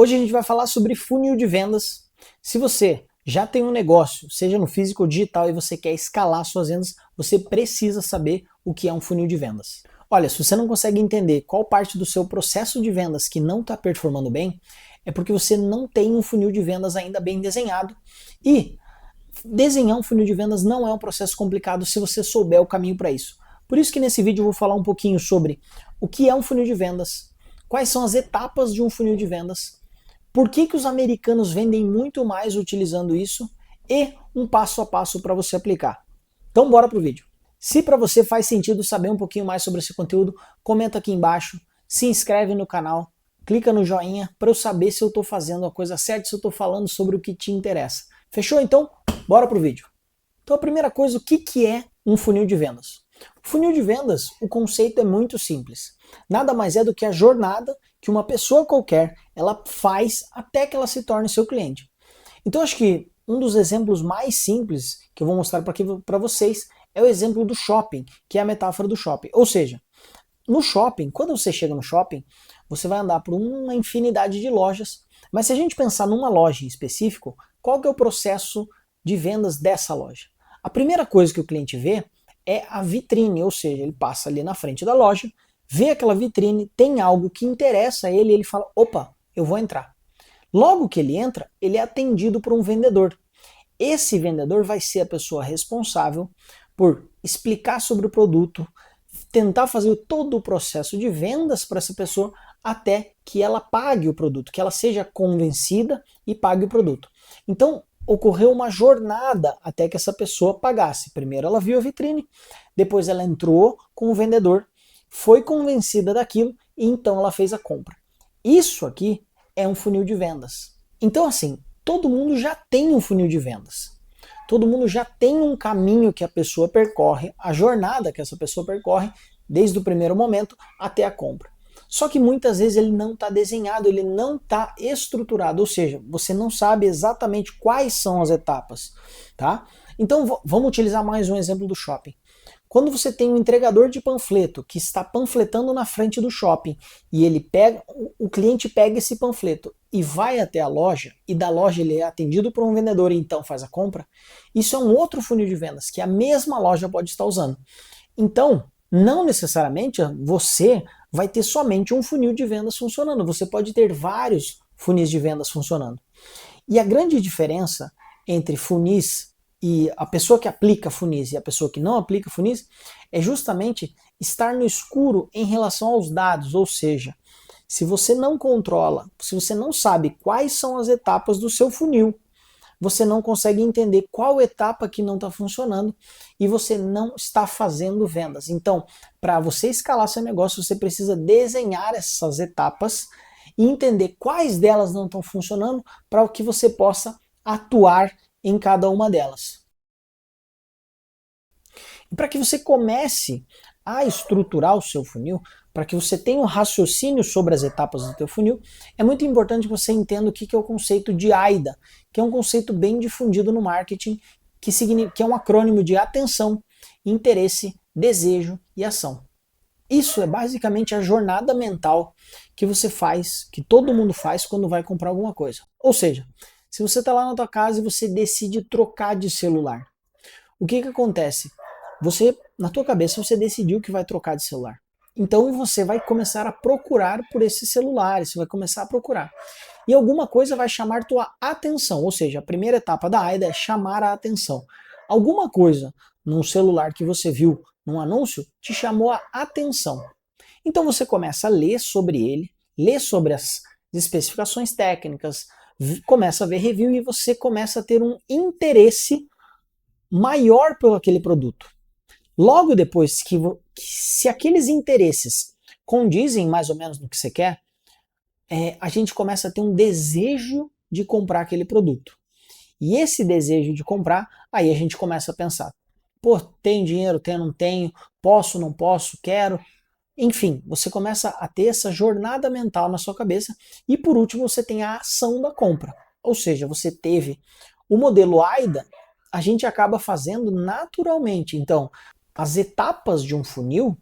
Hoje a gente vai falar sobre funil de vendas. Se você já tem um negócio, seja no físico ou digital, e você quer escalar suas vendas, você precisa saber o que é um funil de vendas. Olha, se você não consegue entender qual parte do seu processo de vendas que não está performando bem, é porque você não tem um funil de vendas ainda bem desenhado. E desenhar um funil de vendas não é um processo complicado se você souber o caminho para isso. Por isso que nesse vídeo eu vou falar um pouquinho sobre o que é um funil de vendas, quais são as etapas de um funil de vendas, por que os americanos vendem muito mais utilizando isso e um passo a passo para você aplicar. Então bora pro vídeo. Se para você faz sentido saber um pouquinho mais sobre esse conteúdo, comenta aqui embaixo, se inscreve no canal, clica no joinha para eu saber se eu estou fazendo a coisa certa, se eu estou falando sobre o que te interessa. Fechou? Então, bora pro vídeo. Então a primeira coisa, o que é um funil de vendas? O funil de vendas, o conceito é muito simples. Nada mais é do que a jornada que uma pessoa qualquer ela faz até que ela se torne seu cliente. Então acho que um dos exemplos mais simples que eu vou mostrar para vocês é o exemplo do shopping, que é a metáfora do shopping. Ou seja, no shopping, quando você chega no shopping, você vai andar por uma infinidade de lojas, mas se a gente pensar numa loja em específico, qual que é o processo de vendas dessa loja? A primeira coisa que o cliente vê é a vitrine, ou seja, ele passa ali na frente da loja, vê aquela vitrine, tem algo que interessa a ele e ele fala, opa, eu vou entrar. Logo que ele entra, ele é atendido por um vendedor. Esse vendedor vai ser a pessoa responsável por explicar sobre o produto, tentar fazer todo o processo de vendas para essa pessoa até que ela pague o produto, que ela seja convencida e pague o produto. Então, ocorreu uma jornada até que essa pessoa pagasse. Primeiro ela viu a vitrine, depois ela entrou com o vendedor, foi convencida daquilo e então ela fez a compra. Isso aqui é um funil de vendas. Então assim, todo mundo já tem um funil de vendas. Todo mundo já tem um caminho que a pessoa percorre, a jornada que essa pessoa percorre, desde o primeiro momento até a compra. Só que muitas vezes ele não está desenhado, ele não está estruturado, ou seja, você não sabe exatamente quais são as etapas, tá? Então vamos utilizar mais um exemplo do shopping. Quando você tem um entregador de panfleto que está panfletando na frente do shopping e ele pega, o cliente pega esse panfleto e vai até a loja e da loja ele é atendido por um vendedor e então faz a compra, isso é um outro funil de vendas que a mesma loja pode estar usando. Então, não necessariamente você vai ter somente um funil de vendas funcionando, você pode ter vários funis de vendas funcionando. E a grande diferença entre funis e a pessoa que aplica funis e a pessoa que não aplica funis é justamente estar no escuro em relação aos dados, ou seja, se você não controla, se você não sabe quais são as etapas do seu funil, você não consegue entender qual etapa que não está funcionando e você não está fazendo vendas. Então, para você escalar seu negócio, você precisa desenhar essas etapas e entender quais delas não estão funcionando para que você possa atuar em cada uma delas. E para que você comece a estruturar o seu funil, para que você tenha um raciocínio sobre as etapas do teu funil, é muito importante que você entenda o que é o conceito de AIDA, que é um conceito bem difundido no marketing, que é um acrônimo de atenção, interesse, desejo e ação. Isso é basicamente a jornada mental que você faz, que todo mundo faz quando vai comprar alguma coisa. Ou seja, se você está lá na tua casa e você decide trocar de celular, o que acontece? Você, na tua cabeça, você decidiu que vai trocar de celular. Então você vai começar a procurar por esses celulares, você vai começar a procurar. E alguma coisa vai chamar tua atenção, ou seja, a primeira etapa da AIDA é chamar a atenção. Alguma coisa num celular que você viu num anúncio te chamou a atenção. Então você começa a ler sobre ele, ler sobre as especificações técnicas, começa a ver review e você começa a ter um interesse maior por aquele produto. Logo depois que se aqueles interesses condizem mais ou menos no que você quer, a gente começa a ter um desejo de comprar aquele produto. E esse desejo de comprar, aí a gente começa a pensar, pô, tenho dinheiro, tenho, não tenho, posso, não posso, quero. Enfim, você começa a ter essa jornada mental na sua cabeça e por último você tem a ação da compra. Ou seja, você teve o modelo AIDA, a gente acaba fazendo naturalmente. Então, as etapas de um funil,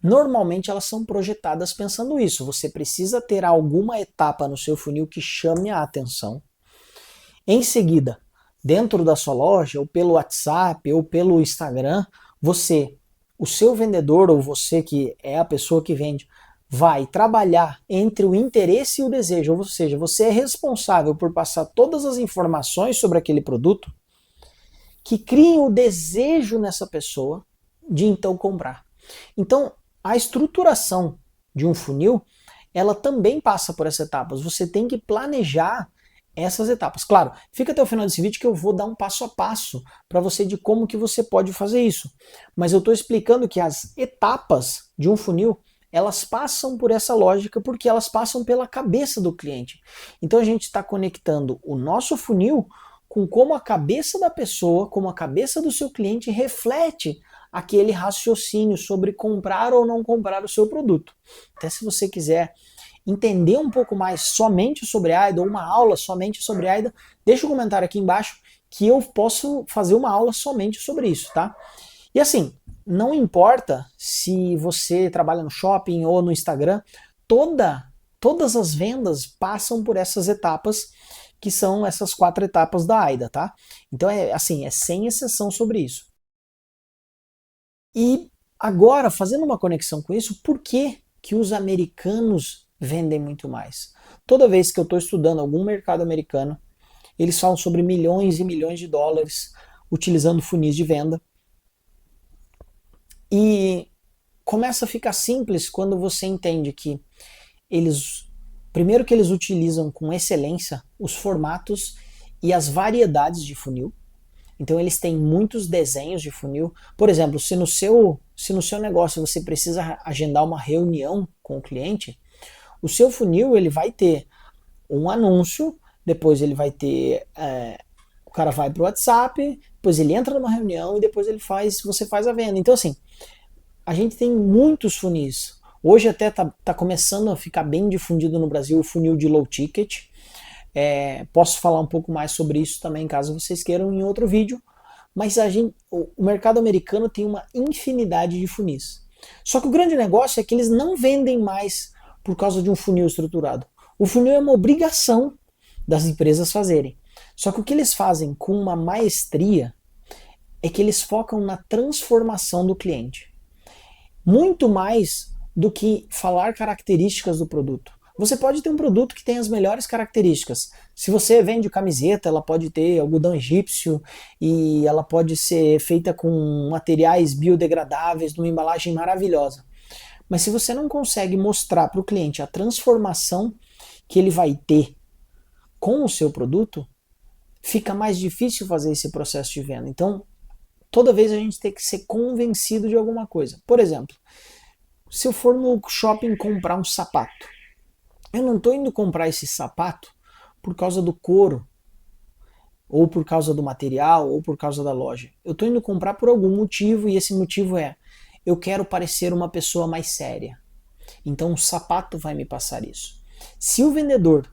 Normalmente elas são projetadas pensando isso. Você precisa ter alguma etapa no seu funil que chame a atenção. Em seguida, dentro da sua loja, ou pelo WhatsApp, ou pelo Instagram, o seu vendedor, ou você que é a pessoa que vende, vai trabalhar entre o interesse e o desejo, ou seja, você é responsável por passar todas as informações sobre aquele produto que criem o desejo nessa pessoa de então comprar. Então, a estruturação de um funil, ela também passa por essas etapas. Você tem que planejar essas etapas. Claro, fica até o final desse vídeo que eu vou dar um passo a passo para você de como que você pode fazer isso. Mas eu estou explicando que as etapas de um funil, elas passam por essa lógica porque elas passam pela cabeça do cliente. Então a gente está conectando o nosso funil com como a cabeça da pessoa, como a cabeça do seu cliente reflete aquele raciocínio sobre comprar ou não comprar o seu produto. Até se você quiser entender um pouco mais somente sobre AIDA, ou uma aula somente sobre AIDA, deixa um comentário aqui embaixo que eu posso fazer uma aula somente sobre isso, tá? E assim, não importa se você trabalha no shopping ou no Instagram, todas as vendas passam por essas etapas, que são essas 4 etapas da AIDA, tá? Então é assim, é sem exceção sobre isso. E agora, fazendo uma conexão com isso, por que que os americanos vendem muito mais? Toda vez que eu estou estudando algum mercado americano, eles falam sobre milhões e milhões de dólares utilizando funis de venda. E começa a ficar simples quando você entende que primeiro que eles utilizam com excelência os formatos e as variedades de funil. Então eles têm muitos desenhos de funil. Por exemplo, se no seu negócio você precisa agendar uma reunião com o cliente, o seu funil ele vai ter um anúncio, depois ele vai ter o cara vai para o WhatsApp, depois ele entra numa reunião e depois você faz a venda. Então assim, a gente tem muitos funis. Hoje até tá começando a ficar bem difundido no Brasil o funil de low ticket. Posso falar um pouco mais sobre isso também, caso vocês queiram, em outro vídeo. Mas o mercado americano tem uma infinidade de funis. Só que o grande negócio é que eles não vendem mais por causa de um funil estruturado. O funil é uma obrigação das empresas fazerem. Só que o que eles fazem com uma maestria é que eles focam na transformação do cliente. Muito mais do que falar características do produto. Você pode ter um produto que tem as melhores características. Se você vende camiseta, ela pode ter algodão egípcio e ela pode ser feita com materiais biodegradáveis, numa embalagem maravilhosa. Mas se você não consegue mostrar para o cliente a transformação que ele vai ter com o seu produto, fica mais difícil fazer esse processo de venda. Então, toda vez a gente tem que ser convencido de alguma coisa. Por exemplo, se eu for no shopping comprar um sapato, eu não estou indo comprar esse sapato por causa do couro, ou por causa do material, ou por causa da loja. Eu estou indo comprar por algum motivo, e esse motivo é: eu quero parecer uma pessoa mais séria. Então o sapato vai me passar isso. Se o vendedor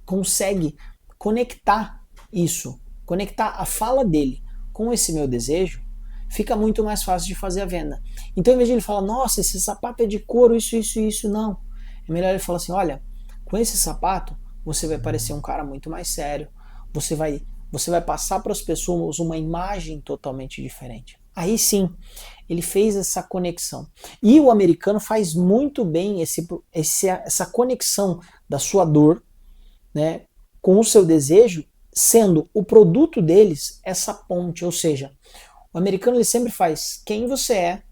consegue conectar isso, conectar a fala dele com esse meu desejo, fica muito mais fácil de fazer a venda. Então, em vez de ele falar: nossa, esse sapato é de couro, isso, não. É melhor ele falar assim: olha, com esse sapato você vai parecer um cara muito mais sério, você vai passar para as pessoas uma imagem totalmente diferente. Aí sim, ele fez essa conexão. E o americano faz muito bem essa conexão da sua dor, né, com o seu desejo, sendo o produto deles essa ponte. Ou seja, o americano ele sempre faz quem você é,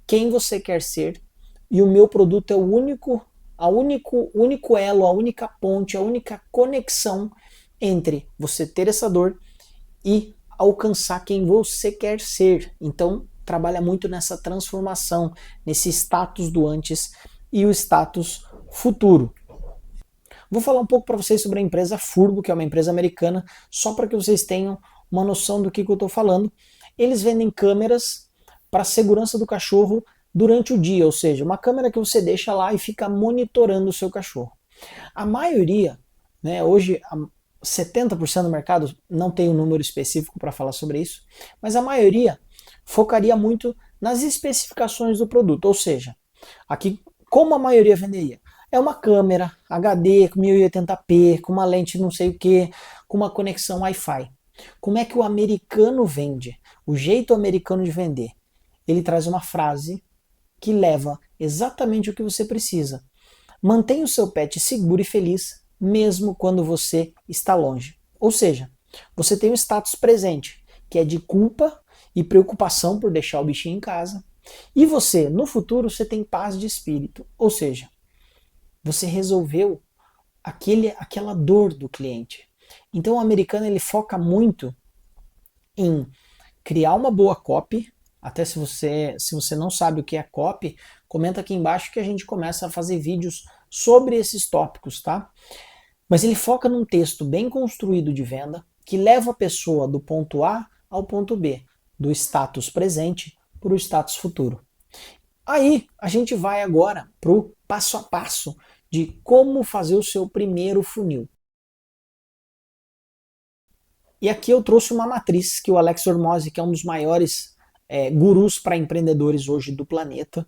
quem você quer ser, e o meu produto é o único elo, a única ponte, a única conexão entre você ter essa dor e alcançar quem você quer ser. Então, trabalha muito nessa transformação, nesse status do antes e o status futuro. Vou falar um pouco para vocês sobre a empresa Furbo, que é uma empresa americana, só para que vocês tenham uma noção do que eu estou falando. Eles vendem câmeras para a segurança do cachorro durante o dia, ou seja, uma câmera que você deixa lá e fica monitorando o seu cachorro. A maioria, né, hoje 70% do mercado, não tem um número específico para falar sobre isso, mas a maioria focaria muito nas especificações do produto, ou seja, aqui como a maioria venderia. É uma câmera HD com 1080p, com uma lente não sei o que, com uma conexão Wi-Fi. Como é que o americano vende? O jeito americano de vender. Ele traz uma frase que leva exatamente o que você precisa. Mantenha o seu pet seguro e feliz, mesmo quando você está longe. Ou seja, você tem um status presente, que é de culpa e preocupação por deixar o bichinho em casa. E você, no futuro, você tem paz de espírito. Ou seja, você resolveu aquela dor do cliente. Então o americano ele foca muito em criar uma boa copy. Até se você não sabe o que é copy, comenta aqui embaixo que a gente começa a fazer vídeos sobre esses tópicos, tá? Mas ele foca num texto bem construído de venda que leva a pessoa do ponto A ao ponto B, do status presente para o status futuro. Aí a gente vai agora para o passo a passo de como fazer o seu primeiro funil. E aqui eu trouxe uma matriz que o Alex Hormozi, que é um dos maiores gurus para empreendedores hoje do planeta,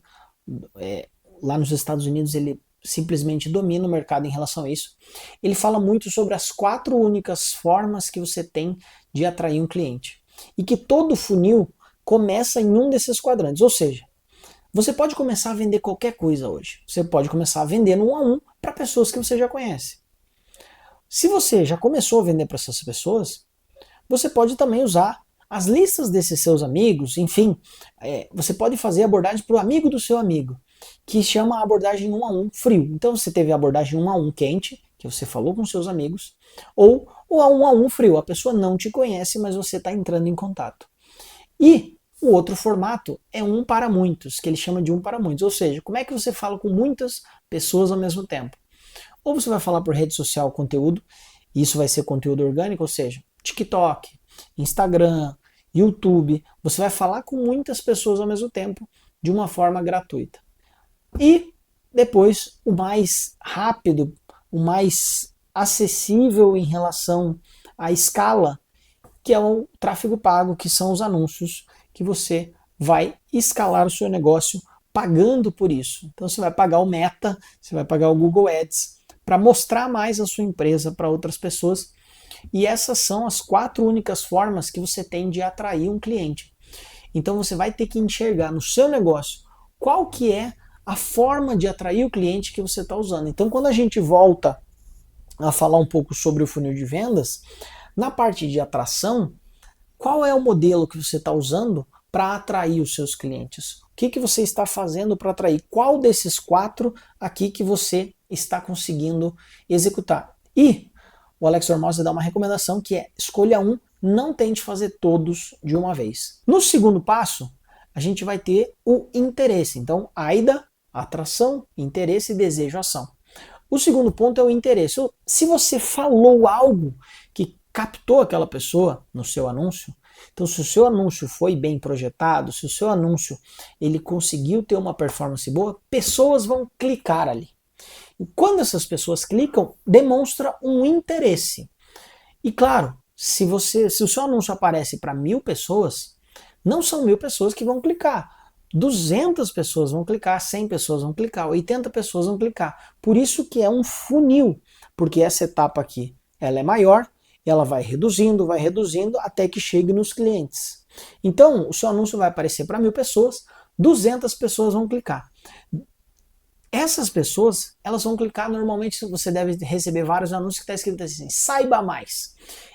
lá nos Estados Unidos ele simplesmente domina o mercado em relação a isso. Ele fala muito sobre as 4 únicas formas que você tem de atrair um cliente. E que todo funil começa em um desses quadrantes. Ou seja, você pode começar a vender qualquer coisa hoje. Você pode começar a vender no 1 a 1 para pessoas que você já conhece. Se você já começou a vender para essas pessoas, você pode também usar as listas desses seus amigos, enfim, você pode fazer abordagem para o amigo do seu amigo, que chama a abordagem 1 a 1 frio. Então você teve a abordagem 1 a 1 quente, que você falou com seus amigos, ou o 1 a 1 frio, a pessoa não te conhece, mas você está entrando em contato. E o outro formato é 1 para muitos, que ele chama de 1 para muitos, ou seja, como é que você fala com muitas pessoas ao mesmo tempo? Ou você vai falar por rede social conteúdo, e isso vai ser conteúdo orgânico, ou seja, TikTok, Instagram, YouTube, você vai falar com muitas pessoas ao mesmo tempo, de uma forma gratuita. E depois, o mais rápido, o mais acessível em relação à escala, que é o tráfego pago, que são os anúncios que você vai escalar o seu negócio pagando por isso. Então você vai pagar o Meta, você vai pagar o Google Ads, para mostrar mais a sua empresa para outras pessoas. E essas são as 4 únicas formas que você tem de atrair um cliente. Então você vai ter que enxergar no seu negócio qual que é a forma de atrair o cliente que você está usando. Então quando a gente volta a falar um pouco sobre o funil de vendas, na parte de atração, qual é o modelo que você está usando para atrair os seus clientes? O que você está fazendo para atrair? Qual desses 4 aqui que você está conseguindo executar? E o Alex Hormozi dá uma recomendação que é escolha um, não tente fazer todos de uma vez. No segundo passo, a gente vai ter o interesse. Então, AIDA, atração, interesse, desejo, ação. O segundo ponto é o interesse. Se você falou algo que captou aquela pessoa no seu anúncio, então se o seu anúncio foi bem projetado, se o seu anúncio ele conseguiu ter uma performance boa, pessoas vão clicar ali. E quando essas pessoas clicam, demonstra um interesse. E claro, se o seu anúncio aparece para 1000 pessoas, não são 1000 pessoas que vão clicar. 200 pessoas vão clicar, 100 pessoas vão clicar, 80 pessoas vão clicar. Por isso que é um funil, porque essa etapa aqui ela é maior, ela vai reduzindo, até que chegue nos clientes. Então, o seu anúncio vai aparecer para 1000 pessoas, 200 pessoas vão clicar. Essas pessoas, elas vão clicar, normalmente você deve receber vários anúncios que está escrito assim, saiba mais.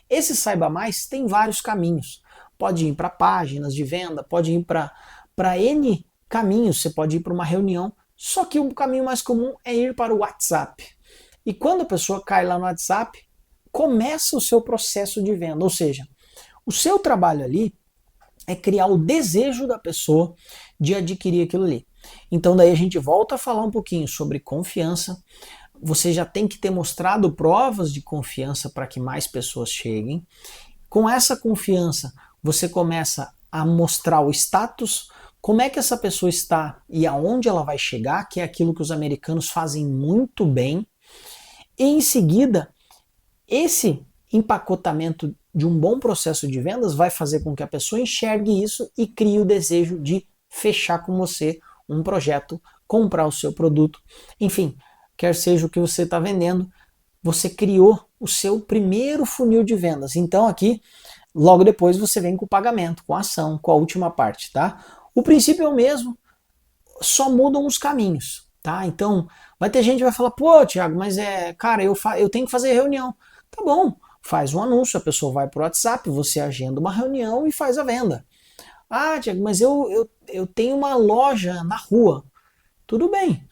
Esse saiba mais tem vários caminhos. Pode ir para páginas de venda, pode ir para N caminhos, você pode ir para uma reunião, só que o caminho mais comum é ir para o WhatsApp. E quando a pessoa cai lá no WhatsApp, começa o seu processo de venda, ou seja, o seu trabalho ali é criar o desejo da pessoa de adquirir aquilo ali. Então daí a gente volta a falar um pouquinho sobre confiança. Você já tem que ter mostrado provas de confiança para que mais pessoas cheguem. Com essa confiança, você começa a mostrar o status, como é que essa pessoa está e aonde ela vai chegar, que é aquilo que os americanos fazem muito bem. E em seguida, esse empacotamento de um bom processo de vendas vai fazer com que a pessoa enxergue isso e crie o desejo de fechar com você um projeto, comprar o seu produto, enfim, quer seja o que você está vendendo, você criou o seu primeiro funil de vendas. Então aqui, logo depois você vem com o pagamento, com a ação, com a última parte, tá? O princípio é o mesmo, só mudam os caminhos, tá? Então, vai ter gente que vai falar, pô, Thiago, mas cara, eu tenho que fazer reunião. Tá bom, faz um anúncio, a pessoa vai pro WhatsApp, você agenda uma reunião e faz a venda. Ah, Thiago, mas eu tenho uma loja na rua. Tudo bem,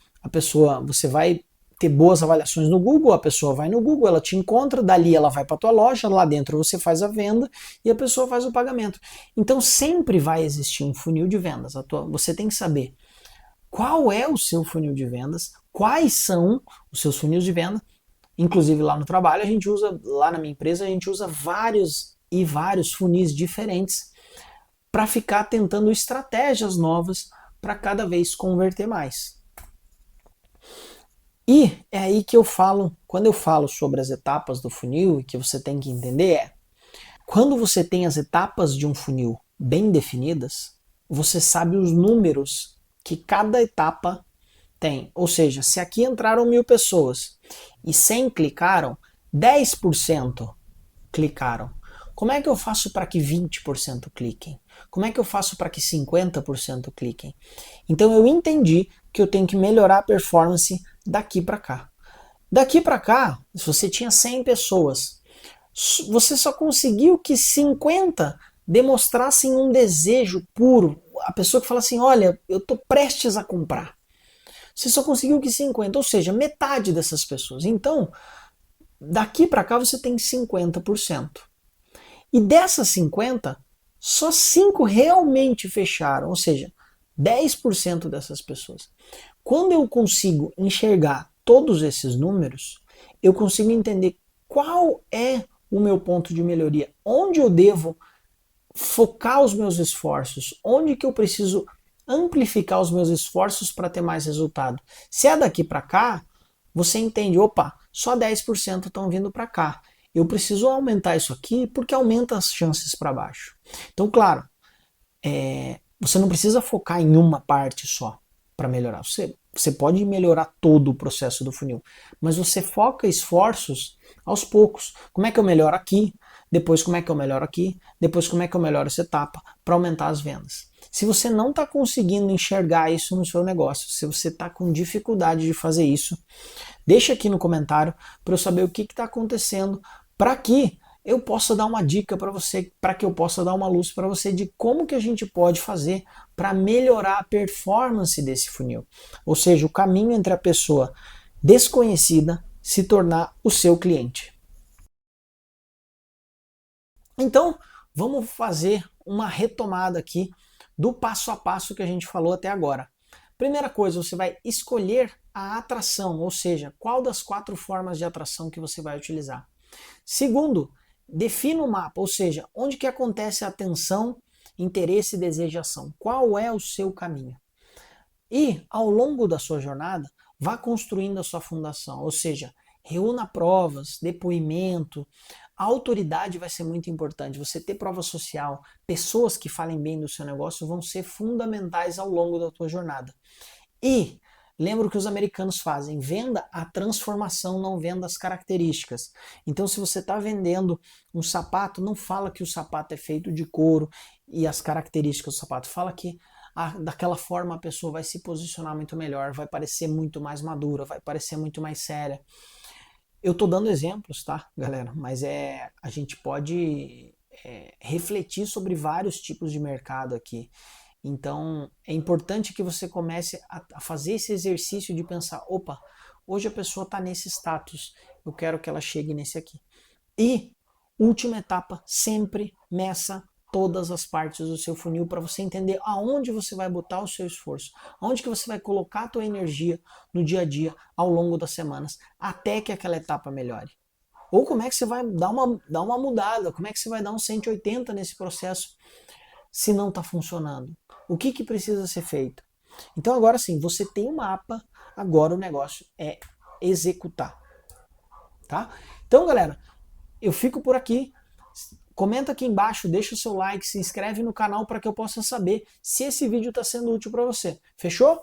você vai ter boas avaliações no Google, a pessoa vai no Google, ela te encontra, dali ela vai para tua loja, lá dentro você faz a venda e a pessoa faz o pagamento. Então sempre vai existir um funil de vendas. Você tem que saber qual é o seu funil de vendas, quais são os seus funis de venda. Inclusive lá no trabalho, lá na minha empresa, a gente usa vários funis diferentes para ficar tentando estratégias novas para cada vez converter mais. E é aí que eu falo, quando eu falo sobre as etapas do funil, e que você tem que entender quando você tem as etapas de um funil bem definidas, você sabe os números que cada etapa tem. Ou seja, se aqui entraram 1.000 pessoas e 100 clicaram, 10% clicaram. Como é que eu faço para que 20% cliquem? Como é que eu faço para que 50% cliquem? Então eu entendi que eu tenho que melhorar a performance daqui para cá. Daqui para cá, se você tinha 100 pessoas, você só conseguiu que 50 demonstrassem um desejo puro. A pessoa que fala assim, olha, eu estou prestes a comprar. Você só conseguiu que 50, ou seja, metade dessas pessoas. Então, daqui para cá você tem 50%. E dessas 50, só 5 realmente fecharam, ou seja, 10% dessas pessoas. Quando eu consigo enxergar todos esses números, eu consigo entender qual é o meu ponto de melhoria, onde eu devo focar os meus esforços, onde que eu preciso amplificar os meus esforços para ter mais resultado. Se é daqui para cá, você entende, opa, só 10% estão vindo para cá. Eu preciso aumentar isso aqui porque aumenta as chances para baixo. Então, claro, você não precisa focar em uma parte só para melhorar. Você pode melhorar todo o processo do funil, mas você foca esforços aos poucos. Como é que eu melhoro aqui? Depois como é que eu melhoro aqui? Depois como é que eu melhoro essa etapa para aumentar as vendas? Se você não está conseguindo enxergar isso no seu negócio, se você está com dificuldade de fazer isso, deixa aqui no comentário para eu saber o que está acontecendo, para que eu possa dar uma dica para você, para que eu possa dar uma luz para você de como que a gente pode fazer para melhorar a performance desse funil. Ou seja, o caminho entre a pessoa desconhecida se tornar o seu cliente. Então, vamos fazer uma retomada aqui do passo a passo que a gente falou até agora. Primeira coisa, você vai escolher a atração, ou seja, qual das 4 formas de atração que você vai utilizar. Segundo, defina o mapa, ou seja, onde que acontece a atenção, interesse, desejo e ação. Qual é o seu caminho? E, ao longo da sua jornada, vá construindo a sua fundação, ou seja, reúna provas, depoimento. A autoridade vai ser muito importante. Você ter prova social, pessoas que falem bem do seu negócio vão ser fundamentais ao longo da tua jornada. E lembra o que os americanos fazem, venda a transformação, não venda as características. Então se você está vendendo um sapato, não fala que o sapato é feito de couro e as características do sapato, fala que daquela forma a pessoa vai se posicionar muito melhor, vai parecer muito mais madura, vai parecer muito mais séria. Eu estou dando exemplos, tá, galera? Mas a gente pode refletir sobre vários tipos de mercado aqui. Então, é importante que você comece a fazer esse exercício de pensar, opa, hoje a pessoa está nesse status, eu quero que ela chegue nesse aqui. E, última etapa, sempre meça todas as partes do seu funil para você entender aonde você vai botar o seu esforço, aonde que você vai colocar a tua energia no dia a dia, ao longo das semanas, até que aquela etapa melhore. Ou como é que você vai dar uma mudada, como é que você vai dar um 180 nesse processo se não está funcionando? O que precisa ser feito? Então agora sim, você tem um mapa, agora o negócio é executar. Tá? Então galera, eu fico por aqui. Comenta aqui embaixo, deixa o seu like, se inscreve no canal para que eu possa saber se esse vídeo está sendo útil para você. Fechou?